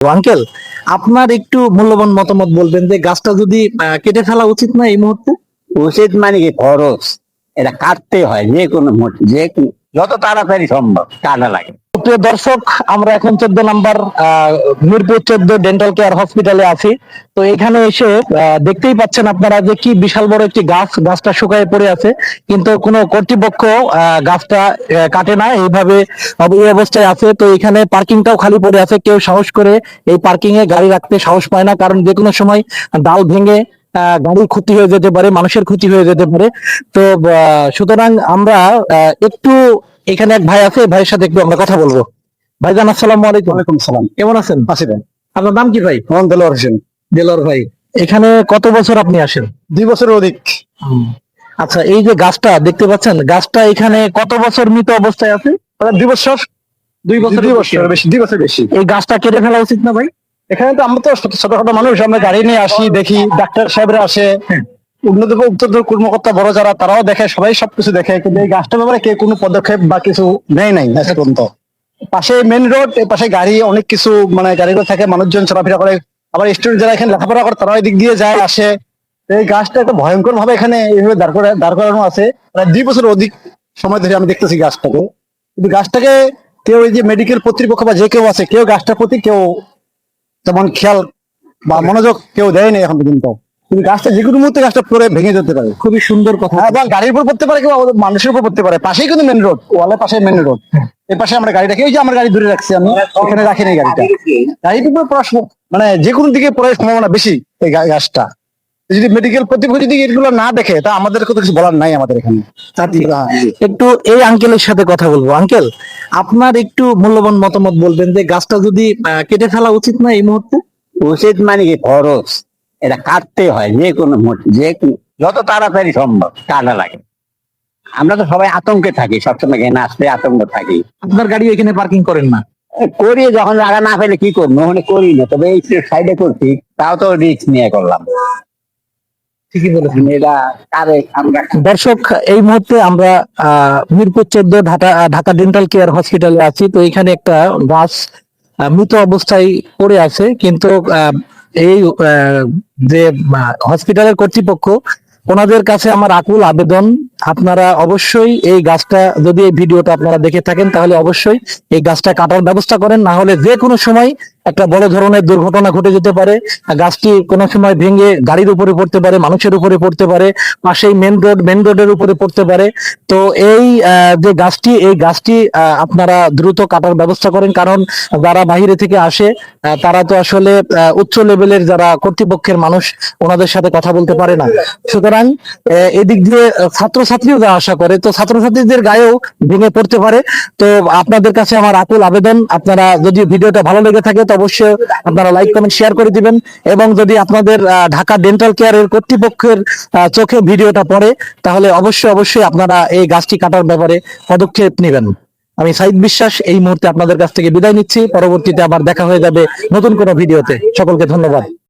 Uncle, আপনার একটু মূল্যবান মতামত বলবেন যে গাছটা যদি কেটে ফেলা উচিত না এই মুহূর্তে? উচিত মানে কি খরচ, এটা কাটতে হয় যত তাড়াতাড়ি সম্ভব কাটা লাগে। প্রিয় দর্শক, আমরা এখন 14 নম্বর মিরপুর 14 ডেন্টাল কেয়ার হসপিটালে আছি। তো এখানে এসে দেখতেই পাচ্ছেন আপনারা যে কি বিশাল বড় একটি গাছটা শুকায় পড়ে আছে, কিন্তু কোনো কর্তৃপক্ষ গাছটা কাটে না, এইভাবে এই অবস্থায় আছে। তো এখানে পার্কিংটাও খালি পড়ে আছে, কেউ সাহস করে এই পার্কিং এ গাড়ি রাখতে সাহস পায় না, কারণ যে কোনো সময় ডাল ভেঙে গাড়ির ক্ষতি হয়ে যেতে পারে, মানুষের ক্ষতি হয়ে যেতে পারে। তো সুতরাং আমরা একটু, এখানে এক ভাই আছে, ভাইয়ের সাথে একটু আমরা কথা বলবো। ভাইজান, আসসালামু আলাইকুম। ওয়ালাইকুম সালাম। কেমন আছেন? আছি ভাই। আপনার নাম কি ভাই? মোহাম্মদ দেলোয়ার হোসেন। দেলোয়ার ভাই, এখানে কত বছর আপনি আসেন? 2 বছরের অধিক। আচ্ছা, এই যে গাছটা দেখতে পাচ্ছেন, গাছটা এখানে কত বছর মৃত অবস্থায় আছে? 2 বছর। 2 বছর 2 বছর বেশি, 2 বছর বেশি। এই গাছটা কেটে ফেলা উচিত না ভাই? এখানে তো আমরা তো ছোটখাটো মানুষ, আমরা গাড়ি নিয়ে আসি, দেখি ডাক্তার সাহেবরা আসে, উচ্চতর কর্মকর্তা বড় যারা, তারাও দেখে, সবাই সবকিছু দেখে, কিন্তু এই গাছটার ব্যাপারে কেউ কোনো পদক্ষেপ বা কিছু নেয় নাই আজ পর্যন্ত। পাশে মেন রোড, এর পাশে গাড়ি অনেক কিছু, মানে গাড়িগুলো থাকে, মানুষজন চলাফেরা করে, আবার স্টুডেন্ট যারা এখানে লেখাপড়া করে তারাও এদিক দিয়ে যায় আসে। তো এই গাছটা একটা ভয়ঙ্কর ভাবে এখানে এইভাবে দাঁড় করানো আছে। প্রায় 2 বছর অধিক সময় ধরে আমি দেখতেছি গাছটাকে, কিন্তু গাছটাকে কেউ, এই যে মেডিকেল কর্তৃপক্ষ বা যে কেউ আছে, কেউ গাছটার প্রতি কেউ তেমন খেয়াল বা মনোযোগ কেউ দেয় নাই এখন পর্যন্ত। কিন্তু গাছটা যে কোনো মুহূর্তে গাছটা পরে ভেঙে যেতে পারে। খুবই সুন্দর কথা। এবং গাড়ির উপর পড়তে পারে, কেউ মানুষের উপর পড়তে পারে। পাশেই কিন্তু মেন রোড, ওয়ালের পাশে মেন রোড, এর পাশে আমরা গাড়ি রাখি। ওই যে আমার গাড়ি দূরে রাখছি, আমি এখানে রাখি নাই গাড়িটা। গাড়ির উপর পড়ার মানে যে কোনো দিকে পড়ার সম্ভাবনা বেশি এই গাছটা। যদি মেডিকেল কর্তৃপক্ষ যদি এগুলো না দেখে, তা আমাদের তো কিছু বলার নাই আমাদের এখানে। একটু এই আঙ্কেলের সাথে কথা বলবো। আঙ্কেল, আপনার একটু মূল্যবান মতামত বলবেন যে গাছটা যদি কেটে ফেলা উচিত না এই মুহূর্তে? উচিত মানে কি খরচ, এটা কাটতে হয় যত তাড়াতাড়ি সম্ভব কাটা লাগে। আমরা তো সবাই আতঙ্কে থাকি, সবসময় এখানে আসলে আতঙ্ক থাকি। আপনার গাড়ি এখানে পার্কিং করেন না? করি, যখন জায়গা না পেলে কি করবো, ওখানে করি না। তবে এই সাইডে করছি, তাও তো রিস্ক নিয়ে করলাম। ঠিকই বলেছেন। এটা আমরা দর্শক, এই মুহূর্তে আমরা মিরপুর 14 ঢাকা ডেন্টাল কেয়ার হসপিটালে আছি। তো এখানে একটা গাছ মৃত অবস্থায় পড়ে আছে, কিন্তু এই যে হসপিটালের কর্তৃপক্ষ, ওনাদের কাছে আমার আকুল আবেদন, আপনারা অবশ্যই এই গাছটা, যদি এই ভিডিওটা আপনারা দেখে থাকেন, তাহলে অবশ্যই এই গাছটা কাটার ব্যবস্থা করেন, না হলে যে কোনো সময় একটা বড় ধরনের দুর্ঘটনা ঘটে যেতে পারে। গাছটি কোনো সময় ভেঙে গাড়ির উপরে পড়তে পারে, মানুষের উপরে পড়তে পারে, পাশেই মেন রোডের উপরে পড়তে পারে। তো এই যে গাছটি, এই গাছটি আপনারা দ্রুত কাটার ব্যবস্থা করেন, কারণ যারা বাহিরে থেকে আসে তারা তো আসলে উচ্চ লেভেলের যারা কর্তৃপক্ষের মানুষ, ওনাদের সাথে কথা বলতে পারে না। সুতরাং এদিক দিয়ে ছাত্রছাত্রীও যা আশা করে, তো ছাত্রছাত্রীদের গায়েও ভেঙে পড়তে পারে। তো আপনাদের কাছে আমার আকুল আবেদন, আপনারা যদি ভিডিওটা ভালো লেগে থাকে তো অবশ্যই আপনারা লাইক কমেন্ট শেয়ার করে দিবেন, এবং যদি আপনাদের ঢাকা ডেন্টাল কেয়ারের কর্তৃপক্ষের চোখে ভিডিওটা পড়ে, তাহলে অবশ্যই আপনারা এই গাছটি কাটার ব্যাপারে পদক্ষেপ নেবেন। আমি সাইদ বিশ্বাস এই মুহূর্তে আপনাদের কাছ থেকে বিদায় নিচ্ছি। পরবর্তীতে আবার দেখা হয়ে যাবে নতুন কোনো ভিডিওতে। সকলকে ধন্যবাদ।